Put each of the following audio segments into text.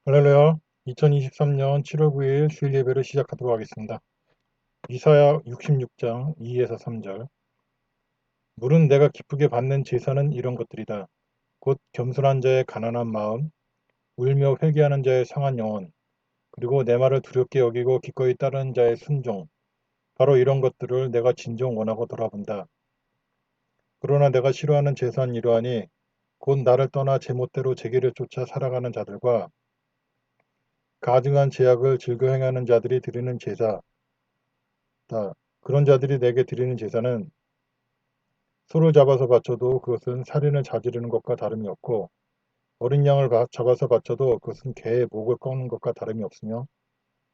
할렐루야. 2023년 7월 9일 주일 예배를 시작하도록 하겠습니다. 이사야 66장 2에서 3절. 물은 내가 기쁘게 받는 제사는 이런 것들이다. 곧 겸손한 자의 가난한 마음, 울며 회개하는 자의 상한 영혼, 그리고 내 말을 두렵게 여기고 기꺼이 따르는 자의 순종. 바로 이런 것들을 내가 진정 원하고 돌아본다. 그러나 내가 싫어하는 제사는 이러하니 곧 나를 떠나 제멋대로 제기를 쫓아 살아가는 자들과 가증한 제약을 즐겨 행하는 자들이 드리는 제사. 그런 자들이 내게 드리는 제사는 소를 잡아서 바쳐도 그것은 살인을 저지르는 것과 다름이 없고 어린 양을 잡아서 바쳐도 그것은 개의 목을 꺾는 것과 다름이 없으며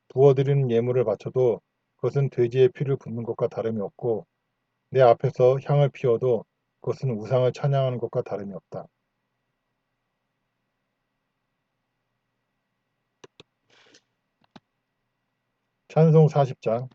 부어드리는 예물을 바쳐도 그것은 돼지의 피를 붓는 것과 다름이 없고 내 앞에서 향을 피워도 그것은 우상을 찬양하는 것과 다름이 없다. 찬송 40장.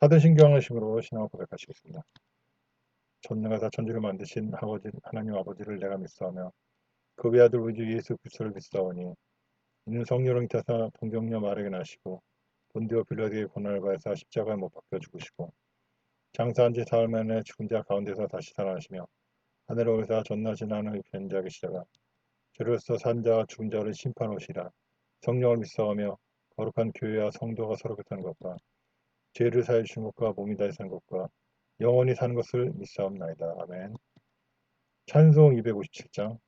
사도신경의식으로 신앙을 고백하시겠습니다. 전능하사 천지를 만드신 하나님 아버지를 내가 믿사오며 그 외아들 우리 주 예수 그리스도를 믿사오니 이는 성령을 타사 동정녀 마리아에게 나시고 본디오 빌라도의 고난을 받아사 십자가에 못 박혀 죽으시고 장사한 지 사흘 만에 죽은 자 가운데서 다시 살아나시며 하늘에 오르사 전나신 하늘의 변자 계시다가 죄로서 산 자와 죽은 자를 심판하시라. 성령을 믿사오며 거룩한 교회와 성도가 서로 교통하는 것과 죄를 사해 주신 것과 몸이 다시 산 것과 영원히 사는 것을 믿사옵나이다. 아멘. 찬송 257장.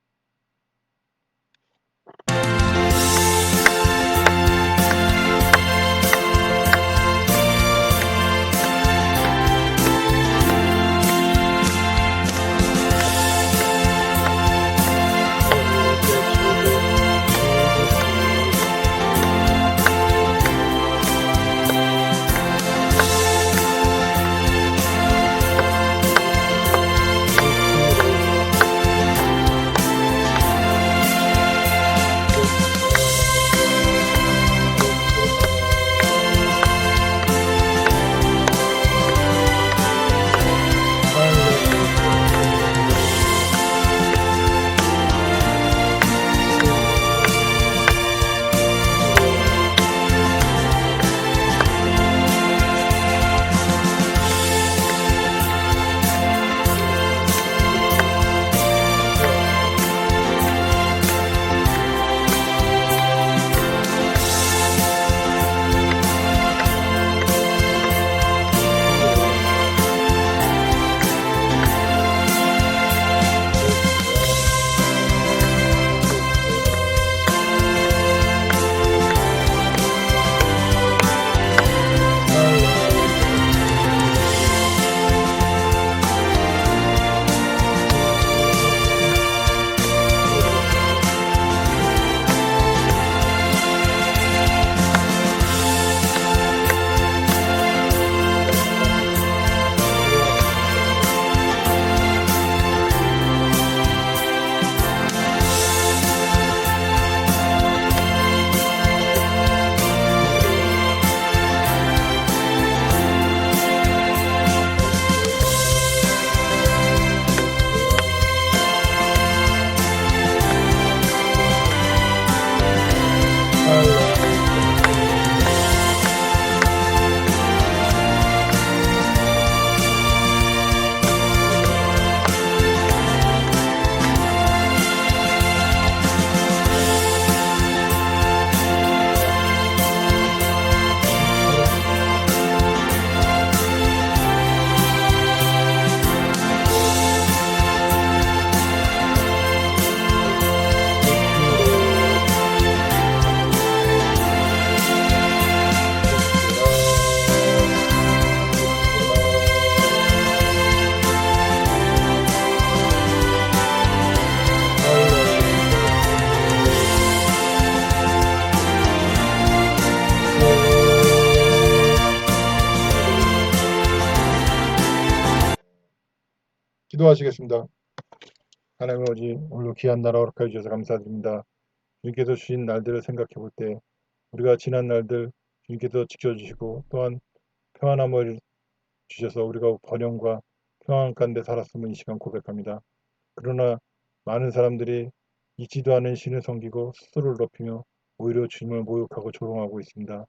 기도하시겠습니다. 하나님 아버지, 오늘 귀한 나라 허락해 주셔서 감사드립니다. 주님께서 주신 날들을 생각해 볼 때 우리가 지난 날들 주님께서 지켜주시고 또한 평안함을 주셔서 우리가 번영과 평안 가운데 살았음을 이 시간 고백합니다. 그러나 많은 사람들이 잊지도 않은 신을 섬기고 스스로를 높이며 오히려 주님을 모욕하고 조롱하고 있습니다.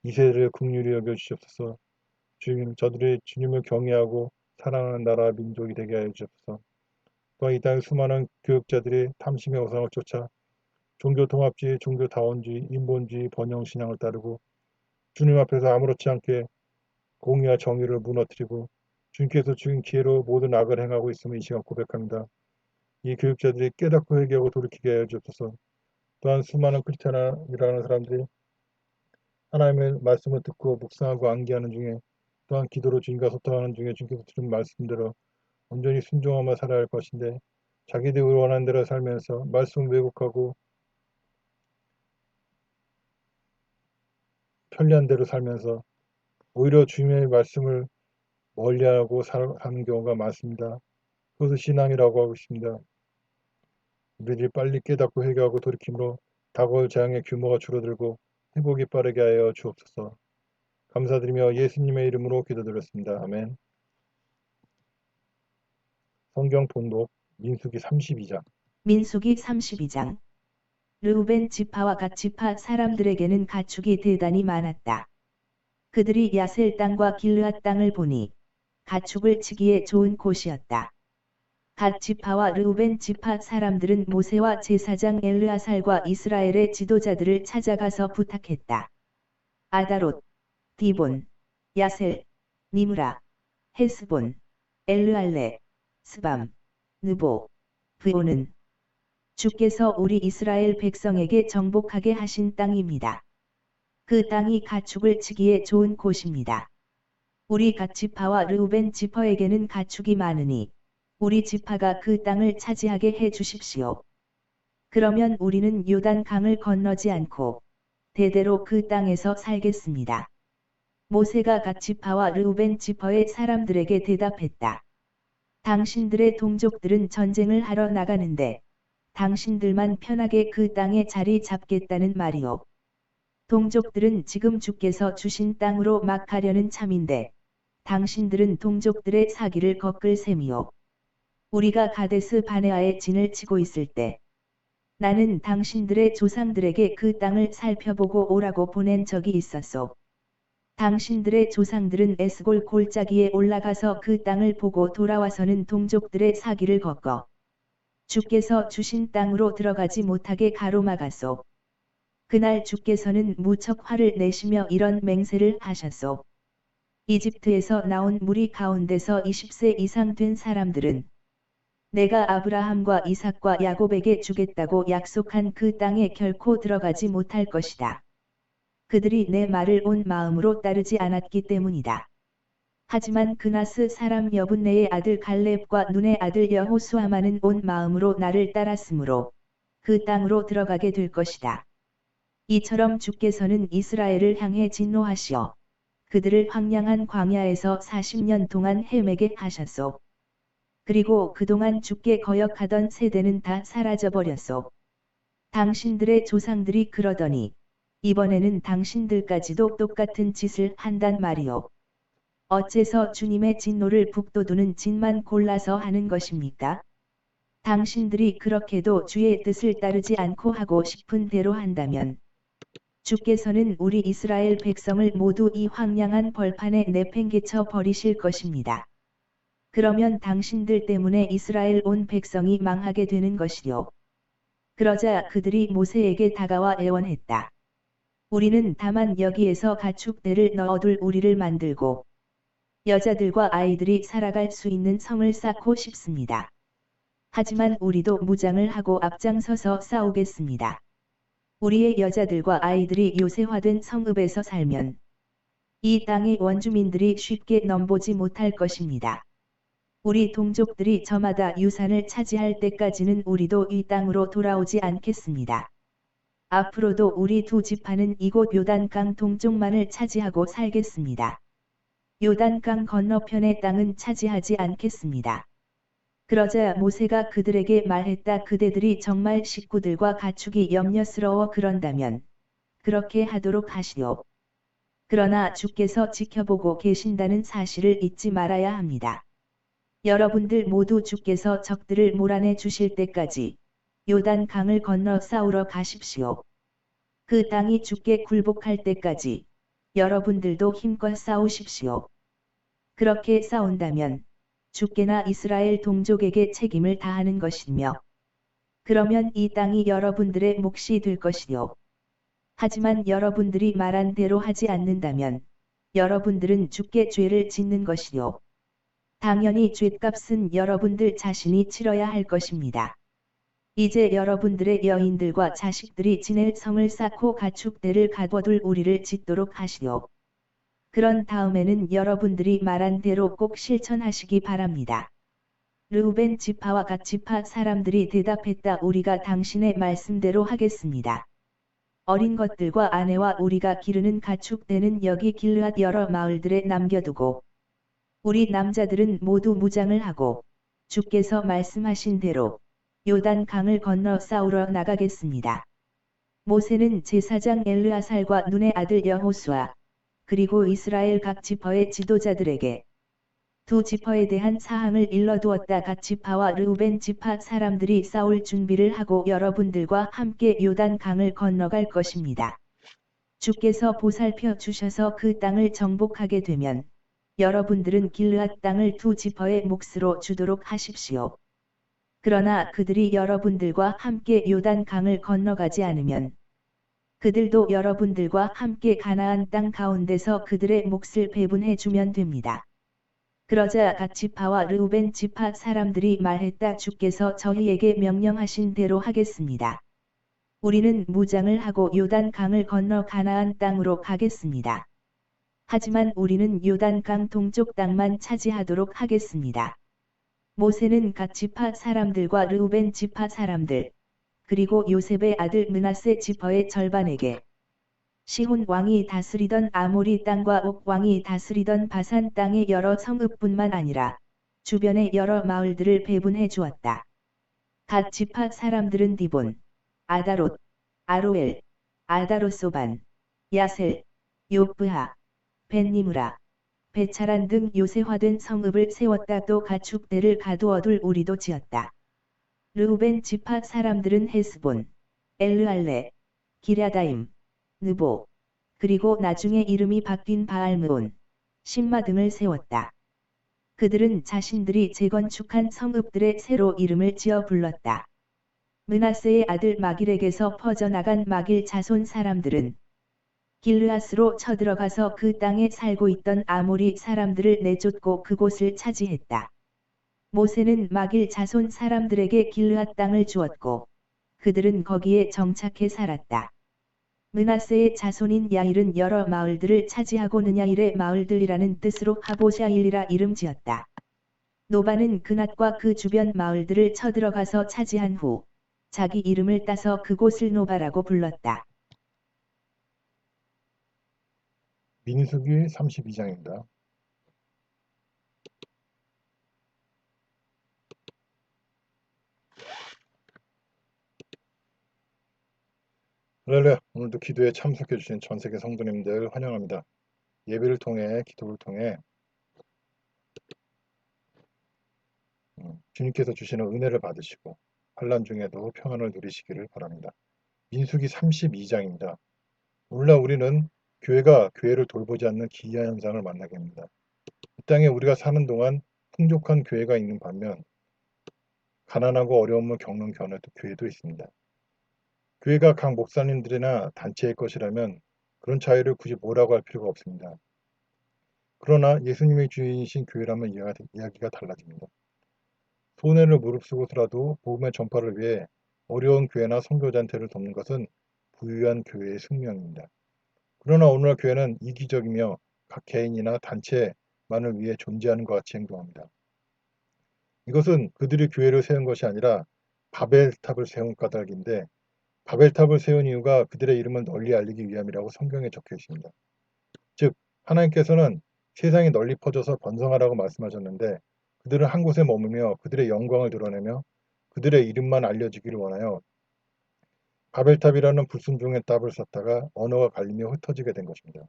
이 세대를 긍휼히 여겨 주시옵소서. 주님, 저들이 주님을 경외하고 사랑하는 나라 민족이 되게 하여 주옵소서. 또한 이 땅의 수많은 교육자들이 탐심의 우상을 쫓아 종교통합주의, 종교다원주의, 인본주의, 번영신앙을 따르고 주님 앞에서 아무렇지 않게 공의와 정의를 무너뜨리고 주님께서 주신 기회로 모든 악을 행하고 있음을 이 시간 고백합니다. 이 교육자들이 깨닫고 회개하고 돌이키게 하여 주옵소서. 또한 수많은 크리스찬이라는 사람들이 하나님의 말씀을 듣고 묵상하고 암기하는 중에 또한 기도로 주님과 소통하는 중에 주님께서 주신 말씀대로 온전히 순종하며 살아야 할 것인데 자기들이 원하는 대로 살면서 말씀을 왜곡하고 편리한 대로 살면서 오히려 주님의 말씀을 멀리하고 사는 경우가 많습니다. 그것을 신앙이라고 하고 있습니다. 우리들이 빨리 깨닫고 회개하고 돌이킴으로 다가올 재앙의 규모가 줄어들고 회복이 빠르게 하여 주옵소서. 감사드리며 예수님의 이름으로 기도드렸습니다. 아멘. 성경 본독 민수기 32장. 민수기 32장. 르우벤 지파와 갓 지파 사람들에게는 가축이 대단히 많았다. 그들이 야셀 땅과 길르앗 땅을 보니 가축을 치기에 좋은 곳이었다. 갓 지파와 르우벤 지파 사람들은 모세와 제사장 엘르아살과 이스라엘의 지도자들을 찾아가서 부탁했다. 아다롯, 디본, 야셀, 니므라, 헤스본, 엘르알레, 스밤, 느보, 브오는 주께서 우리 이스라엘 백성에게 정복하게 하신 땅입니다. 그 땅이 가축을 치기에 좋은 곳입니다. 우리 갓 지파와 르우벤 지파에게는 가축이 많으니 우리 지파가 그 땅을 차지하게 해 주십시오. 그러면 우리는 요단 강을 건너지 않고 대대로 그 땅에서 살겠습니다. 모세가 갓 지파와 르우벤 지파의 사람들에게 대답했다. 당신들의 동족들은 전쟁을 하러 나가는데 당신들만 편하게 그 땅에 자리 잡겠다는 말이오. 동족들은 지금 주께서 주신 땅으로 막 가려는 참인데 당신들은 동족들의 사기를 꺾을 셈이오. 우리가 가데스 바네아에 진을 치고 있을 때 나는 당신들의 조상들에게 그 땅을 살펴보고 오라고 보낸 적이 있었소. 당신들의 조상들은 에스골 골짜기에 올라가서 그 땅을 보고 돌아와서는 동족들의 사기를 꺾어 주께서 주신 땅으로 들어가지 못하게 가로막았소. 그날 주께서는 무척 화를 내시며 이런 맹세를 하셨소. 이집트에서 나온 무리 가운데서 20세 이상 된 사람들은 내가 아브라함과 이삭과 야곱에게 주겠다고 약속한 그 땅에 결코 들어가지 못할 것이다. 그들이 내 말을 온 마음으로 따르지 않았기 때문이다. 하지만 그나스 사람 여분네의 아들 갈렙과 눈의 아들 여호수아만은 온 마음으로 나를 따랐으므로 그 땅으로 들어가게 될 것이다. 이처럼 주께서는 이스라엘을 향해 진노하시어 그들을 황량한 광야에서 40년 동안 헤매게 하셨소. 그리고 그동안 주께 거역하던 세대는 다 사라져버렸소. 당신들의 조상들이 그러더니 이번에는 당신들까지도 똑같은 짓을 한단 말이오. 어째서 주님의 진노를 북돋우는 짓만 골라서 하는 것입니까? 당신들이 그렇게도 주의 뜻을 따르지 않고 하고 싶은 대로 한다면 주께서는 우리 이스라엘 백성을 모두 이 황량한 벌판에 내팽개쳐 버리실 것입니다. 그러면 당신들 때문에 이스라엘 온 백성이 망하게 되는 것이요. 그러자 그들이 모세에게 다가와 애원했다. 우리는 다만 여기에서 가축대를 넣어둘 우리를 만들고 여자들과 아이들이 살아갈 수 있는 성을 쌓고 싶습니다. 하지만 우리도 무장을 하고 앞장서서 싸우겠습니다. 우리의 여자들과 아이들이 요새화된 성읍에서 살면 이 땅의 원주민들이 쉽게 넘보지 못할 것입니다. 우리 동족들이 저마다 유산을 차지할 때까지는 우리도 이 땅으로 돌아오지 않겠습니다. 앞으로도 우리 두 지파는 이곳 요단강 동쪽만을 차지하고 살겠습니다. 요단강 건너편의 땅은 차지하지 않겠습니다. 그러자 모세가 그들에게 말했다. 그대들이 정말 식구들과 가축이 염려스러워 그런다면 그렇게 하도록 하시오. 그러나 주께서 지켜보고 계신다는 사실을 잊지 말아야 합니다. 여러분들 모두 주께서 적들을 몰아내 주실 때까지 요단 강을 건너 싸우러 가십시오. 그 땅이 주께 굴복할 때까지 여러분들도 힘껏 싸우십시오. 그렇게 싸운다면 주께나 이스라엘 동족에게 책임을 다하는 것이며 그러면 이 땅이 여러분들의 몫이 될 것이요. 하지만 여러분들이 말한 대로 하지 않는다면 여러분들은 주께 죄를 짓는 것이요. 당연히 죗값은 여러분들 자신이 치러야 할 것입니다. 이제 여러분들의 여인들과 자식들이 지낼 성을 쌓고 가축대를 가둬둘 우리를 짓도록 하시오. 그런 다음에는 여러분들이 말한 대로 꼭 실천하시기 바랍니다. 르우벤 지파와 갓 지파 사람들이 대답했다. 우리가 당신의 말씀대로 하겠습니다. 어린 것들과 아내와 우리가 기르는 가축대는 여기 길르앗 여러 마을들에 남겨두고 우리 남자들은 모두 무장을 하고 주께서 말씀하신 대로 요단 강을 건너 싸우러 나가겠습니다. 모세는 제사장 엘르아살과 눈의 아들 여호수아 그리고 이스라엘 각 지파의 지도자들에게 두 지파에 대한 사항을 일러두었다. 갓 지파와 르우벤 지파 사람들이 싸울 준비를 하고 여러분들과 함께 요단 강을 건너갈 것입니다. 주께서 보살펴 주셔서 그 땅을 정복하게 되면 여러분들은 길르앗 땅을 두 지파의 몫으로 주도록 하십시오. 그러나 그들이 여러분들과 함께 요단 강을 건너가지 않으면 그들도 여러분들과 함께 가나안 땅 가운데서 그들의 몫을 배분해 주면 됩니다. 그러자 갓 지파와 르우벤 지파 사람들이 말했다. 주께서 저희에게 명령하신 대로 하겠습니다. 우리는 무장을 하고 요단 강을 건너 가나안 땅으로 가겠습니다. 하지만 우리는 요단 강 동쪽 땅만 차지하도록 하겠습니다. 모세는 갓 지파 사람들과 르우벤 지파 사람들, 그리고 요셉의 아들 므낫세 지파의 절반에게 시혼 왕이 다스리던 아모리 땅과 옥 왕이 다스리던 바산 땅의 여러 성읍뿐만 아니라 주변의 여러 마을들을 배분해 주었다. 갓 지파 사람들은 디본, 아다롯, 아로엘, 아다롯소반, 야셀, 요브하, 벤니무라, 베차란 등 요새화된 성읍을 세웠다. 또 가축대를 가두어둘 우리도 지었다. 르우벤 지파 사람들은 헤스본, 엘르알레, 기랴다임, 느보, 그리고 나중에 이름이 바뀐 바알므온, 심마 등을 세웠다. 그들은 자신들이 재건축한 성읍들의 새로 이름을 지어 불렀다. 므낫세의 아들 마길에게서 퍼져나간 마길 자손 사람들은 길르앗으로 쳐들어가서 그 땅에 살고 있던 아모리 사람들을 내쫓고 그곳을 차지했다. 모세는 마길 자손 사람들에게 길르앗 땅을 주었고 그들은 거기에 정착해 살았다. 므낫세의 자손인 야일은 여러 마을들을 차지하고 느냐일의 마을들이라는 뜻으로 하보샤일이라 이름 지었다. 노바는 그낫과 그 주변 마을들을 쳐들어가서 차지한 후 자기 이름을 따서 그곳을 노바라고 불렀다. 민수기 32장입니다. 할렐루야. 오늘도 기도에 참석해 주신 전 세계 성도님들 환영합니다. 예배를 통해 기도를 통해 주님께서 주시는 은혜를 받으시고 환난 중에도 평안을 누리시기를 바랍니다. 민수기 32장입니다. 오늘날 우리는 교회가 교회를 돌보지 않는 기이한 현상을 만나게 됩니다. 이 땅에 우리가 사는 동안 풍족한 교회가 있는 반면 가난하고 어려움을 겪는 교회도 있습니다. 교회가 각 목사님들이나 단체의 것이라면 그런 자유를 굳이 뭐라고 할 필요가 없습니다. 그러나 예수님의 주인이신 교회라면 이야기가 달라집니다. 손해를 무릅쓰고서라도 복음의 전파를 위해 어려운 교회나 선교단체를 돕는 것은 부유한 교회의 숙명입니다. 그러나 오늘날 교회는 이기적이며 각 개인이나 단체만을 위해 존재하는 것 같이 행동합니다. 이것은 그들이 교회를 세운 것이 아니라 바벨탑을 세운 까닭인데 바벨탑을 세운 이유가 그들의 이름을 널리 알리기 위함이라고 성경에 적혀 있습니다. 즉 하나님께서는 세상이 널리 퍼져서 번성하라고 말씀하셨는데 그들은 한 곳에 머무며 그들의 영광을 드러내며 그들의 이름만 알려지기를 원하여 바벨탑이라는 불순종의 탑을 쌓다가 언어가 갈리며 흩어지게 된 것입니다.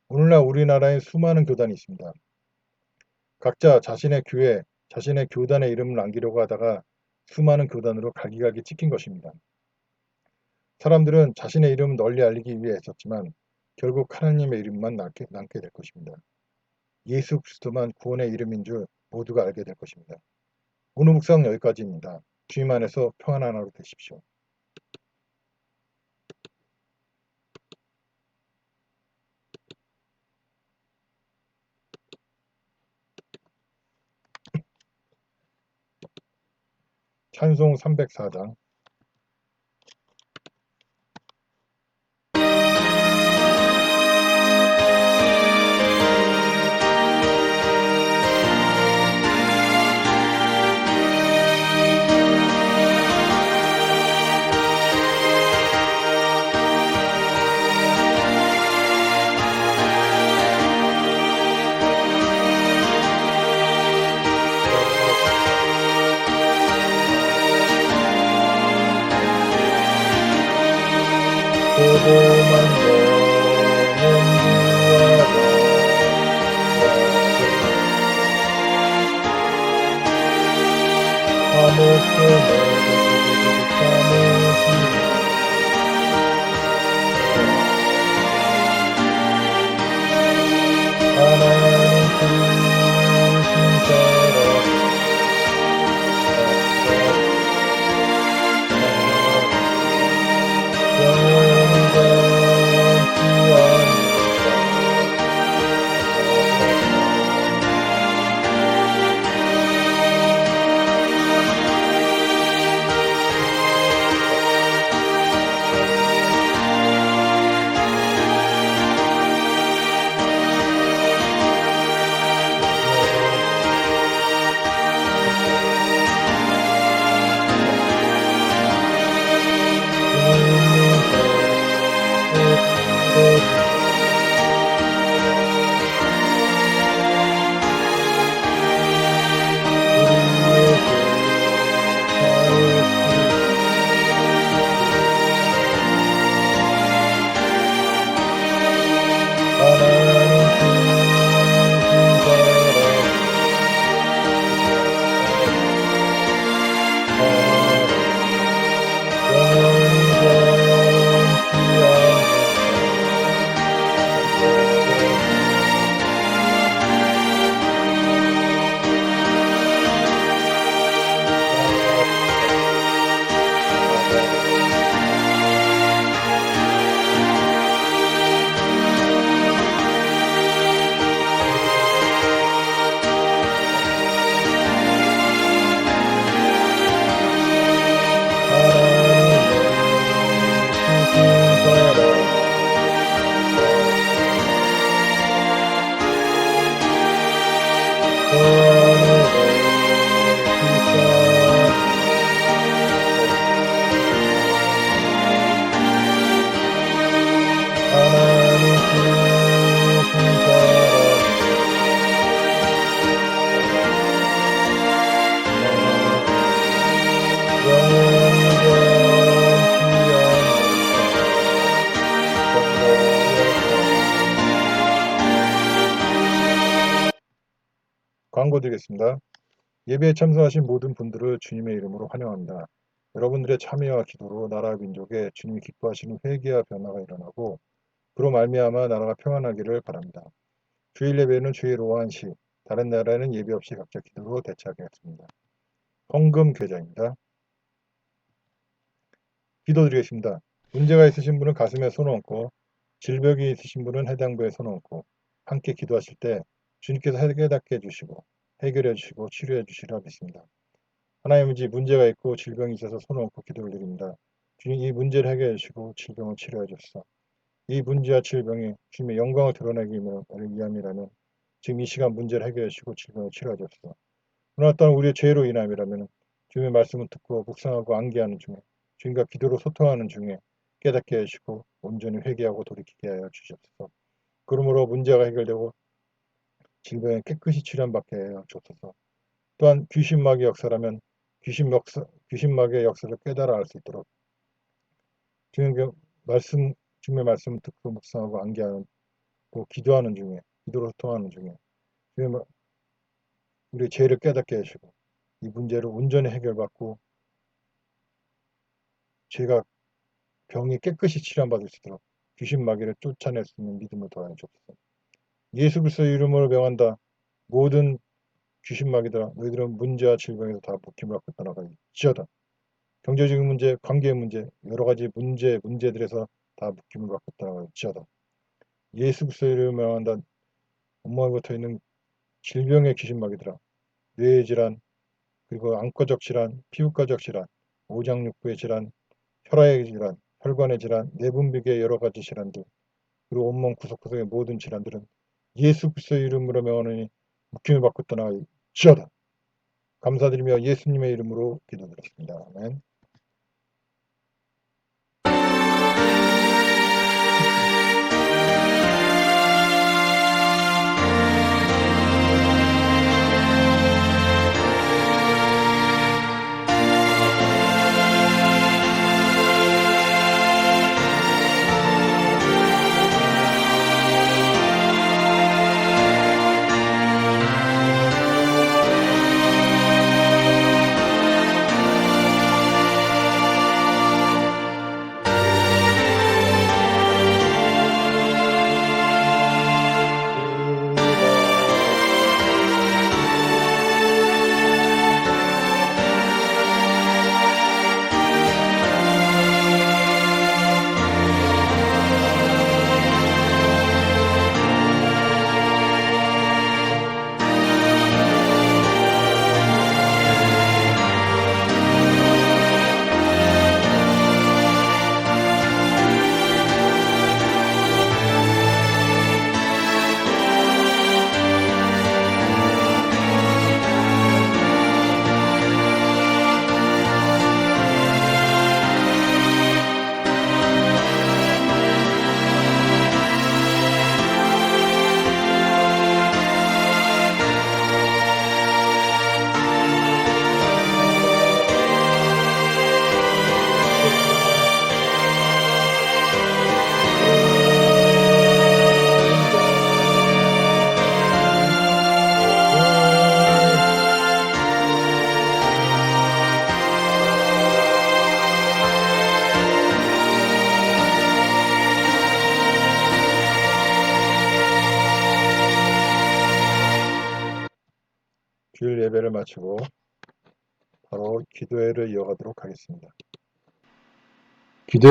오늘날 우리나라에 수많은 교단이 있습니다. 각자 자신의 교회, 자신의 교단의 이름을 남기려고 하다가 수많은 교단으로 갈기갈기 찢긴 것입니다. 사람들은 자신의 이름을 널리 알리기 위해 했었지만 결국 하나님의 이름만 남게 될 것입니다. 예수 그리스도만 구원의 이름인 줄 모두가 알게 될 것입니다. 오늘 묵상 여기까지입니다. 주님 안에서 평안한 하루 되십시오. 찬송 304장 고고만 영원 광고 드리겠습니다. 예배에 참석하신 모든 분들을 주님의 이름으로 환영합니다. 여러분들의 참여와 기도로 나라와 민족에 주님이 기뻐하시는 회개와 변화가 일어나고 그로 말미암아 나라가 평안하기를 바랍니다. 주일 예배는 주일 오후 1시, 다른 나라에는 예배 없이 각자 기도로 대체하겠습니다. 헌금 계좌입니다. 기도드리겠습니다. 문제가 있으신 분은 가슴에 손을 얹고 질병이 있으신 분은 해당부에 손을 얹고 함께 기도하실 때 주님께서 깨닫게 해주시고 해결해 주시고 치료해 주시리라 믿습니다. 하나님 아버지 문제가 있고 질병이 있어서 손을 얹고 기도를 드립니다. 주님 이 문제를 해결해 주시고 질병을 치료해 주소서. 이 문제와 질병이 주님의 영광을 드러내기 위함이라면 지금 이 시간 문제를 해결해 주시고 질병을 치료해 주소서. 그러나 또한 우리의 죄로 인함이라면 주님의 말씀을 듣고 묵상하고 암기하는 중에 주님과 기도로 소통하는 중에 깨닫게 해주시고 온전히 회개하고 돌이키게 하여 주시옵소서. 그러므로 문제가 해결되고 질병에 깨끗이 치료받게 하옵소서. 또한 귀신마귀의 역사라면 귀신마귀의 역사를 깨달아 알 수 있도록 주님의 말씀을 듣고 묵상하고 암기하는 또 기도하는 중에 기도로 소통하는 중에 주님 우리 죄를 깨닫게 하시고 이 문제를 온전히 해결받고 죄가 병이 깨끗이 치료받을 수 있도록 귀신 마귀를 쫓아낼 수 있는 믿음을 더하여 주옵소서. 예수 그리스도의 이름으로 명한다. 모든 귀신 마귀들아 너희들은 문제와 질병에서 다 묶임을 갖고 떠나가지어다. 경제적인 문제, 관계의 문제, 여러 가지 문제들에서 다 묶임을 갖고 떠나가지어다. 예수 그리스도의 이름으로 명한다. 온몸부터 있는 질병의 귀신 마귀들아 뇌의 질환, 그리고 안과적 질환, 피부과적 질환, 오장육부의 질환, 혈압의 질환, 혈관의 질환, 내분비계의 여러 가지 질환들, 그리고 온몸 구석구석의 모든 질환들은 예수 그리스도의 이름으로 명하노니 묶임을 받고 떠나가지어다. 감사드리며 예수님의 이름으로 기도드렸습니다. 아멘. 주일 예배를 마치고 바로 기도회를 이어가도록 하겠습니다. 기도